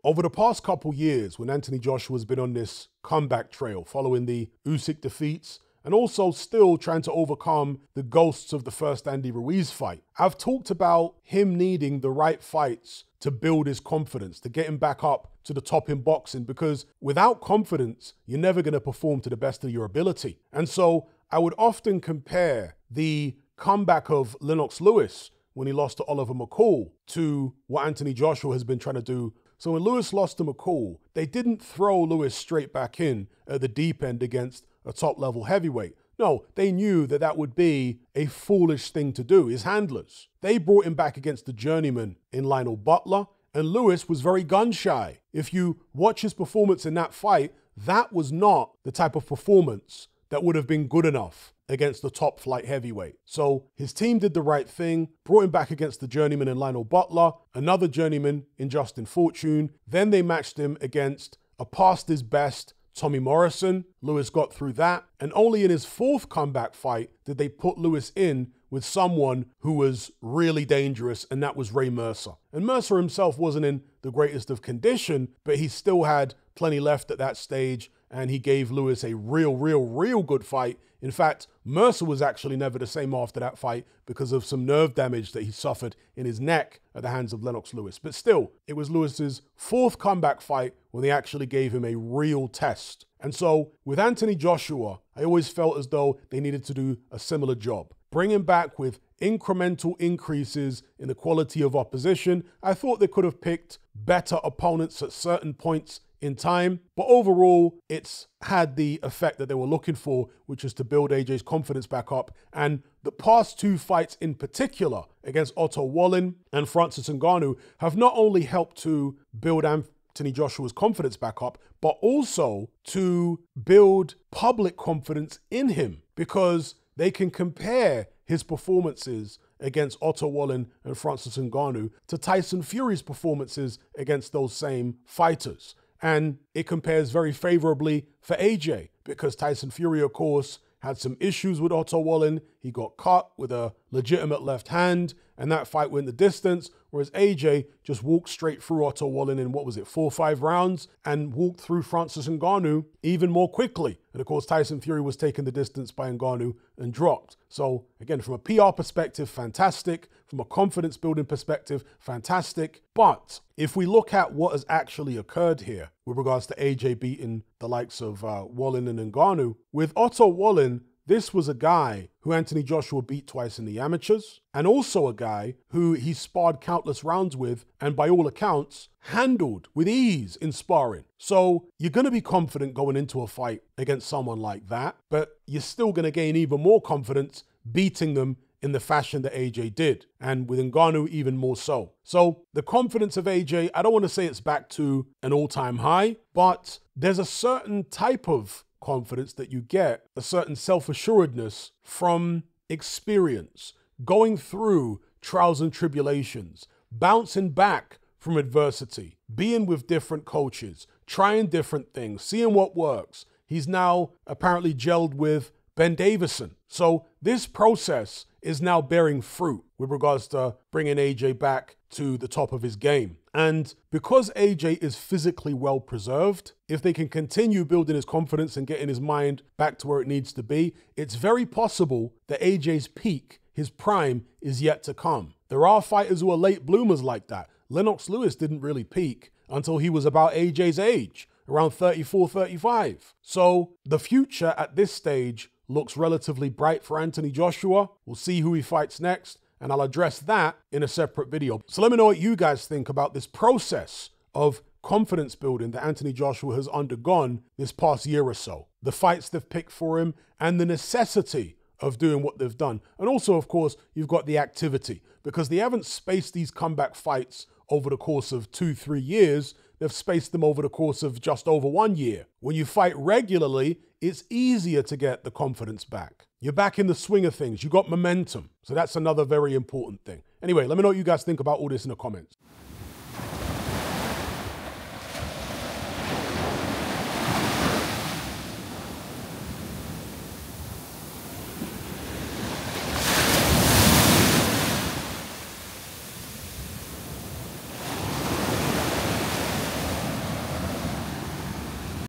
over the past couple years, when Anthony Joshua's been on this comeback trail following the Usyk defeats and also still trying to overcome the ghosts of the first Andy Ruiz fight, I've talked about him needing the right fights to build his confidence, to get him back up to the top in boxing, because without confidence, you're never going to perform to the best of your ability. And so I would often compare the comeback of Lennox Lewis when he lost to Oliver McCall to what Anthony Joshua has been trying to do. So when Lewis lost to McCall, they didn't throw Lewis straight back in at the deep end against a top-level heavyweight. No, they knew that that would be a foolish thing to do. His handlers, they brought him back against the journeyman in Lionel Butler, and Lewis was very gun-shy. If you watch his performance in that fight, that was not the type of performance that would have been good enough against the top-flight heavyweight. So his team did the right thing, brought him back against the journeyman in Lionel Butler, another journeyman in Justin Fortune. Then they matched him against a past his best Tommy Morrison. Lewis got through that, and only in his fourth comeback fight did they put Lewis in with someone who was really dangerous, and that was Ray Mercer. And Mercer himself wasn't in the greatest of condition, but he still had plenty left at that stage, and he gave Lewis a real good fight. In fact, Mercer was actually never the same after that fight because of some nerve damage that he suffered in his neck at the hands of Lennox Lewis. But still, it was Lewis's fourth comeback fight when they actually gave him a real test. And so with Anthony Joshua, I always felt as though they needed to do a similar job. Bring him back with incremental increases in the quality of opposition. I thought they could have picked better opponents at certain points in time, but overall, it's had the effect that they were looking for, which is to build AJ's confidence back up. And the past two fights in particular against Otto Wallin and Francis Ngannou have not only helped to build Anthony Joshua's confidence back up, but also to build public confidence in him, because they can compare his performances against Otto Wallin and Francis Ngannou to Tyson Fury's performances against those same fighters. And it compares very favorably for AJ, because Tyson Fury, of course, had some issues with Otto Wallin. He got cut with a legitimate left hand, and that fight went the distance, whereas AJ just walked straight through Otto Wallin in, 4 or 5 rounds, and walked through Francis Ngannou even more quickly. And of course, Tyson Fury was taken the distance by Ngannou and dropped. So again, from a PR perspective, fantastic. From a confidence building perspective, fantastic. But if we look at what has actually occurred here with regards to AJ beating the likes of Wallin and Ngannou, with Otto Wallin, this was a guy who Anthony Joshua beat twice in the amateurs, and also a guy who he sparred countless rounds with, and by all accounts, handled with ease in sparring. So you're going to be confident going into a fight against someone like that, but you're still going to gain even more confidence beating them in the fashion that AJ did, and with Ngannou even more so. So the confidence of AJ, I don't want to say it's back to an all-time high, but there's a certain type of confidence that you get, a certain self-assuredness from experience, going through trials and tribulations, bouncing back from adversity, being with different coaches, trying different things, seeing what works. He's now apparently gelled with Ben Davison. So this process is now bearing fruit with regards to bringing AJ back to the top of his game. And because AJ is physically well preserved, if they can continue building his confidence and getting his mind back to where it needs to be, it's very possible that AJ's peak, his prime, is yet to come. There are fighters who are late bloomers like that. Lennox Lewis didn't really peak until he was about AJ's age, around 34, 35. So the future at this stage looks relatively bright for Anthony Joshua. We'll see who he fights next, and I'll address that in a separate video. So let me know what you guys think about this process of confidence building that Anthony Joshua has undergone this past year or so. The fights they've picked for him and the necessity of doing what they've done. And also, of course, you've got the activity, because they haven't spaced these comeback fights over the course of 2-3 years. They've spaced them over the course of just over 1 year. When you fight regularly, it's easier to get the confidence back. You're back in the swing of things. You got momentum. So that's another very important thing. Anyway, let me know what you guys think about all this in the comments.